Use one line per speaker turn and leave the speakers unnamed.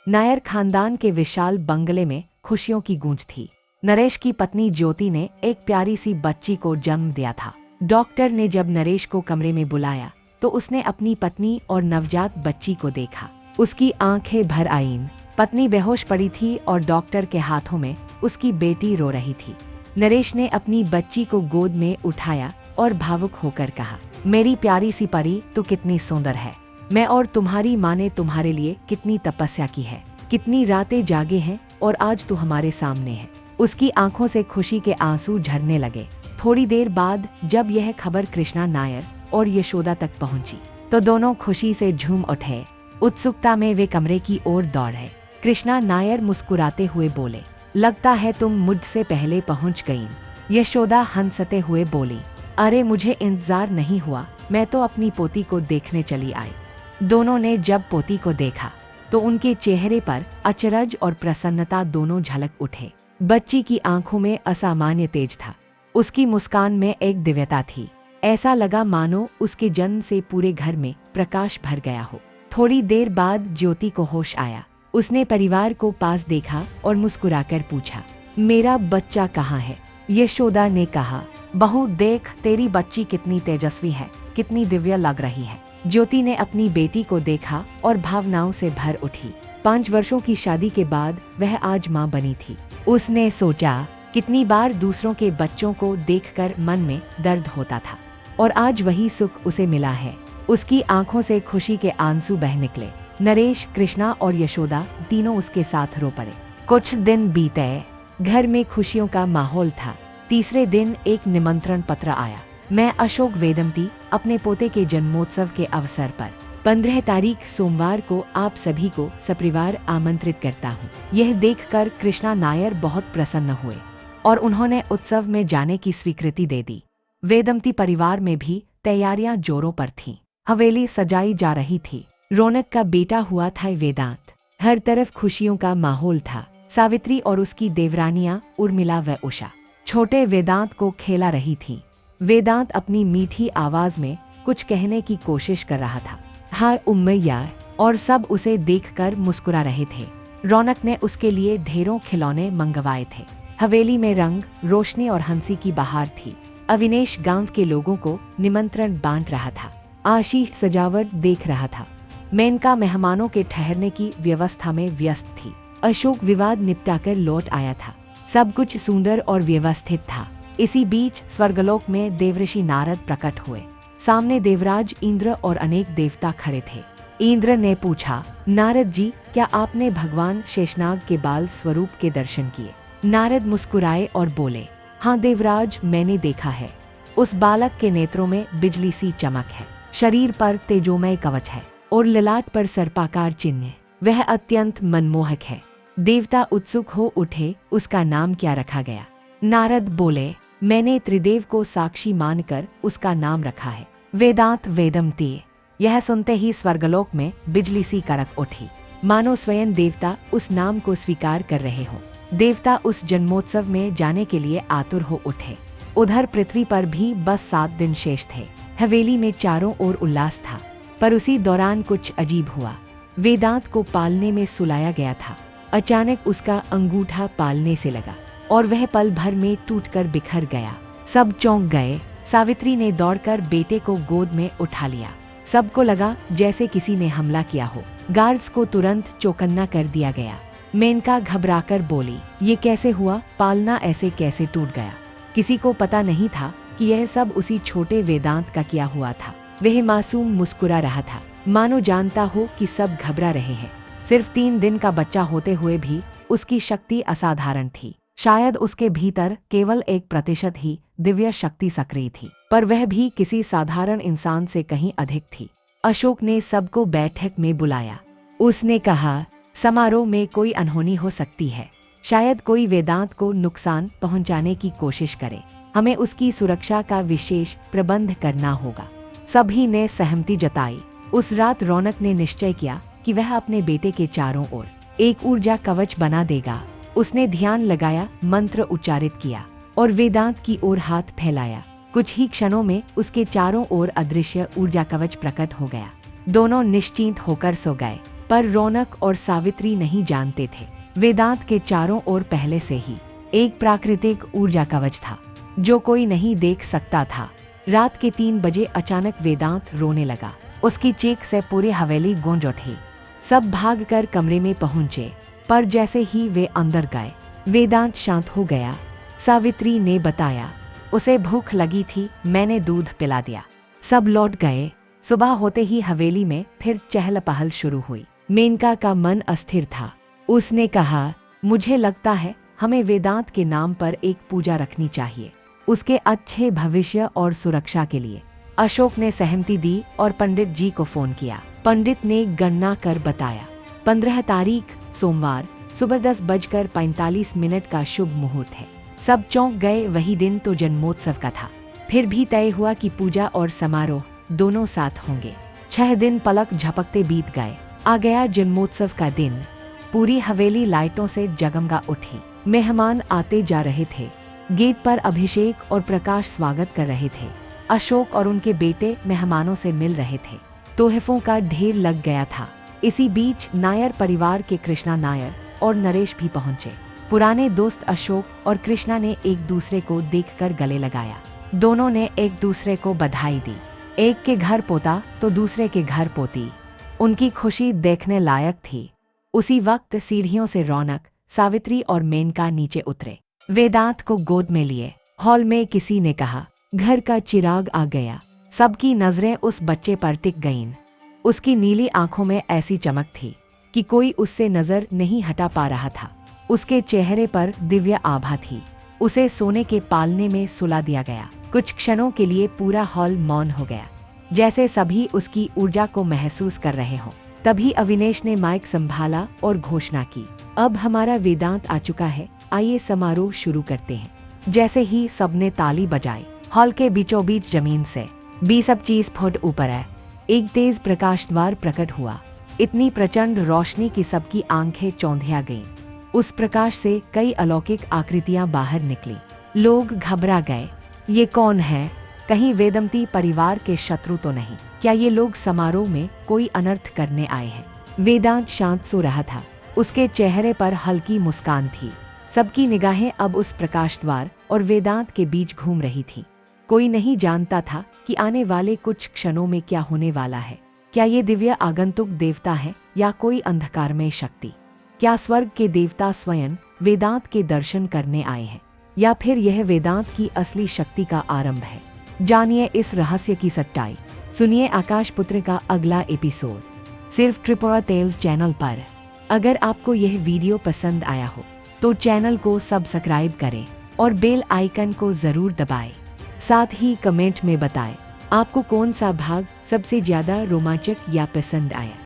नायर खानदान के विशाल बंगले में खुशियों की गूंज थी। नरेश की पत्नी ज्योति ने एक प्यारी सी बच्ची को जन्म दिया था। डॉक्टर ने जब नरेश को कमरे में बुलाया तो उसने अपनी पत्नी और नवजात बच्ची को देखा। उसकी आंखें भर आईं। पत्नी बेहोश पड़ी थी और डॉक्टर के हाथों में उसकी बेटी रो रही थी। नरेश ने अपनी बच्ची को गोद में उठाया और भावुक होकर कहा, मेरी प्यारी सी परी तो कितनी सुंदर है। मैं और तुम्हारी माँ ने तुम्हारे लिए कितनी तपस्या की है, कितनी रातें जागे हैं और आज तू हमारे सामने है। उसकी आंखों से खुशी के आंसू झरने लगे। थोड़ी देर बाद जब यह खबर कृष्णा नायर और यशोदा तक पहुंची तो दोनों खुशी से झूम उठे। उत्सुकता में वे कमरे की ओर दौड़े। कृष्णा नायर मुस्कुराते हुए बोले, लगता है तुम मुझसे पहले पहुंच गईं। यशोदा हंसते हुए बोली, अरे मुझे इंतजार नहीं हुआ, मैं तो अपनी पोती को देखने चली आई। दोनों ने जब पोती को देखा तो उनके चेहरे पर अचरज और प्रसन्नता दोनों झलक उठे। बच्ची की आंखों में असामान्य तेज था। उसकी मुस्कान में एक दिव्यता थी। ऐसा लगा मानो उसके जन्म से पूरे घर में प्रकाश भर गया हो। थोड़ी देर बाद ज्योति को होश आया। उसने परिवार को पास देखा और मुस्कुराकर पूछा, मेरा बच्चा कहाँ है? यशोदा ने कहा, बहू देख, तेरी बच्ची कितनी तेजस्वी है, कितनी दिव्य लग रही है। ज्योति ने अपनी बेटी को देखा और भावनाओं से भर उठी। 5 वर्षों की शादी के बाद वह आज माँ बनी थी। उसने सोचा, कितनी बार दूसरों के बच्चों को देखकर मन में दर्द होता था और आज वही सुख उसे मिला है। उसकी आंखों से खुशी के आंसू बह निकले। नरेश, कृष्णा और यशोदा तीनों उसके साथ रो पड़े। कुछ दिन बीते, घर में खुशियों का माहौल था। तीसरे दिन एक निमंत्रण पत्र आया। मैं अशोक वेदमती अपने पोते के जन्मोत्सव के अवसर पर 15 तारीख सोमवार को आप सभी को सपरिवार आमंत्रित करता हूँ। यह देखकर कृष्णा नायर बहुत प्रसन्न हुए और उन्होंने उत्सव में जाने की स्वीकृति दे दी। वेदमती परिवार में भी तैयारियां जोरों पर थीं। हवेली सजाई जा रही थी। रौनक का बेटा हुआ था वेदांत। हर तरफ खुशियों का माहौल था। सावित्री और उसकी देवरानियां उर्मिला व उषा छोटे वेदांत को खेला रही थीं। वेदांत अपनी मीठी आवाज में कुछ कहने की कोशिश कर रहा था। हाय उम्मैया, और सब उसे देखकर मुस्कुरा रहे थे। रौनक ने उसके लिए ढेरों खिलौने मंगवाए थे। हवेली में रंग, रोशनी और हंसी की बहार थी। अविनेश गांव के लोगों को निमंत्रण बांट रहा था। आशीष सजावट देख रहा था। मेनका मेहमानों के ठहरने की व्यवस्था में व्यस्त थी। अशोक विवाद निपटाकर लौट आया था। सब कुछ सुंदर और व्यवस्थित था। इसी बीच स्वर्गलोक में देवऋषि नारद प्रकट हुए। सामने देवराज इंद्र और अनेक देवता खड़े थे। इंद्र ने पूछा, नारद जी, क्या आपने भगवान शेषनाग के बाल स्वरूप के दर्शन किए? नारद मुस्कुराए और बोले, हाँ देवराज, मैंने देखा है। उस बालक के नेत्रों में बिजली सी चमक है, शरीर पर तेजोमय कवच है और ललाट पर सर्पाकार चिन्ह। वह अत्यंत मनमोहक है। देवता उत्सुक हो उठे, उसका नाम क्या रखा गया? नारद बोले, मैंने त्रिदेव को साक्षी मानकर उसका नाम रखा है, वेदांत वेदमती। यह सुनते ही स्वर्गलोक में बिजली सी कड़क उठी, मानो स्वयं देवता उस नाम को स्वीकार कर रहे हों। देवता उस जन्मोत्सव में जाने के लिए आतुर हो उठे। उधर पृथ्वी पर भी बस 7 दिन शेष थे। हवेली में चारों ओर उल्लास था, पर उसी दौरान कुछ अजीब हुआ। वेदांत को पालने में सुलाया गया था। अचानक उसका अंगूठा पालने से लगा और वह पल भर में टूटकर बिखर गया। सब चौंक गए। सावित्री ने दौड़कर बेटे को गोद में उठा लिया। सबको लगा जैसे किसी ने हमला किया हो। गार्ड्स को तुरंत चौकन्ना कर दिया गया। मेनका घबराकर बोली, ये कैसे हुआ? पालना ऐसे कैसे टूट गया? किसी को पता नहीं था कि यह सब उसी छोटे वेदांत का किया हुआ था। वह मासूम मुस्कुरा रहा था, मानो जानता हो कि सब घबरा रहे हैं। सिर्फ 3 दिन का बच्चा होते हुए भी उसकी शक्ति असाधारण थी। शायद उसके भीतर केवल 1% ही दिव्य शक्ति सक्रिय थी, पर वह भी किसी साधारण इंसान से कहीं अधिक थी। अशोक ने सबको बैठक में बुलाया। उसने कहा, समारोह में कोई अनहोनी हो सकती है। शायद कोई वेदांत को नुकसान पहुंचाने की कोशिश करे। हमें उसकी सुरक्षा का विशेष प्रबंध करना होगा। सभी ने सहमति जताई। उस रात रौनक ने निश्चय किया कि वह अपने बेटे के चारों ओर एक ऊर्जा कवच बना देगा। उसने ध्यान लगाया, मंत्र उच्चारित किया और वेदांत की ओर हाथ फैलाया। कुछ ही क्षणों में उसके चारों ओर अदृश्य ऊर्जा कवच प्रकट हो गया। दोनों निश्चिंत होकर सो गए। पर रौनक और सावित्री नहीं जानते थे वेदांत के चारों ओर पहले से ही एक प्राकृतिक ऊर्जा कवच था जो कोई नहीं देख सकता था। रात के 3 बजे अचानक वेदांत रोने लगा। उसकी चीख से पूरी हवेली गूंज उठी। सब भागकर कमरे में पहुंचे, पर जैसे ही वे अंदर गए वेदांत शांत हो गया। सावित्री ने बताया, उसे भूख लगी थी, मैंने दूध पिला दिया। सब लौट गए। सुबह होते ही हवेली में फिर चहल पहल शुरू हुई। मेनका का मन अस्थिर था। उसने कहा, मुझे लगता है हमें वेदांत के नाम पर एक पूजा रखनी चाहिए, उसके अच्छे भविष्य और सुरक्षा के लिए। अशोक ने सहमति दी और पंडित जी को फोन किया। पंडित ने गणना कर बताया 15 तारीख सोमवार सुबह 10:45 का शुभ मुहूर्त है। सब चौंक गए। वही दिन तो जन्मोत्सव का था। फिर भी तय हुआ कि पूजा और समारोह दोनों साथ होंगे। 6 दिन पलक झपकते बीत गए। आ गया जन्मोत्सव का दिन। पूरी हवेली लाइटों से जगमगा उठी। मेहमान आते जा रहे थे। गेट पर अभिषेक और प्रकाश स्वागत कर रहे थे। अशोक और उनके बेटे मेहमानों से मिल रहे थे। तोहफों का ढेर लग गया था। इसी बीच नायर परिवार के कृष्णा नायर और नरेश भी पहुंचे। पुराने दोस्त अशोक और कृष्णा ने एक दूसरे को देखकर गले लगाया। दोनों ने एक दूसरे को बधाई दी। एक के घर पोता तो दूसरे के घर पोती। उनकी खुशी देखने लायक थी। उसी वक्त सीढ़ियों से रौनक, सावित्री और मेनका नीचे उतरे। वेदांत को गोद में लिए। हॉल में किसी ने कहा, घर का चिराग आ गया। सबकी नजरें उस बच्चे पर टिक गईं। उसकी नीली आंखों में ऐसी चमक थी कि कोई उससे नजर नहीं हटा पा रहा था। उसके चेहरे पर दिव्य आभा थी। उसे सोने के पालने में सुला दिया गया। कुछ क्षणों के लिए पूरा हॉल मौन हो गया, जैसे सभी उसकी ऊर्जा को महसूस कर रहे हों। तभी अविनेश ने माइक संभाला और घोषणा की, अब हमारा वेदांत आ चुका है, आइए समारोह शुरू करते हैं। जैसे ही सबने ताली बजाई, हॉल के बीचों बीच जमीन से 20-25 फुट ऊपर है एक तेज प्रकाश द्वार प्रकट हुआ। इतनी प्रचंड रोशनी की सबकी आंखें चौंधिया गईं। उस प्रकाश से कई अलौकिक आकृतियां बाहर निकली। लोग घबरा गए। ये कौन है? कहीं वेदमती परिवार के शत्रु तो नहीं? क्या ये लोग समारोह में कोई अनर्थ करने आए हैं? वेदांत शांत सो रहा था। उसके चेहरे पर हल्की मुस्कान थी। सबकी निगाहें अब उस प्रकाश द्वार और वेदांत के बीच घूम रही थी। कोई नहीं जानता था कि आने वाले कुछ क्षणों में क्या होने वाला है। क्या ये दिव्य आगंतुक देवता है या कोई अंधकारमय शक्ति? क्या स्वर्ग के देवता स्वयं वेदांत के दर्शन करने आए हैं, या फिर यह वेदांत की असली शक्ति का आरंभ है? जानिए इस रहस्य की सच्चाई। सुनिए आकाश पुत्र का अगला एपिसोड सिर्फ त्रिपुरा टेल्स चैनल पर। अगर आपको यह वीडियो पसंद आया हो तो चैनल को सब्सक्राइब करें और बेल आइकन को जरूर दबाएं। साथ ही कमेंट में बताएं आपको कौन सा भाग सबसे ज्यादा रोमांचक या पसंद आया।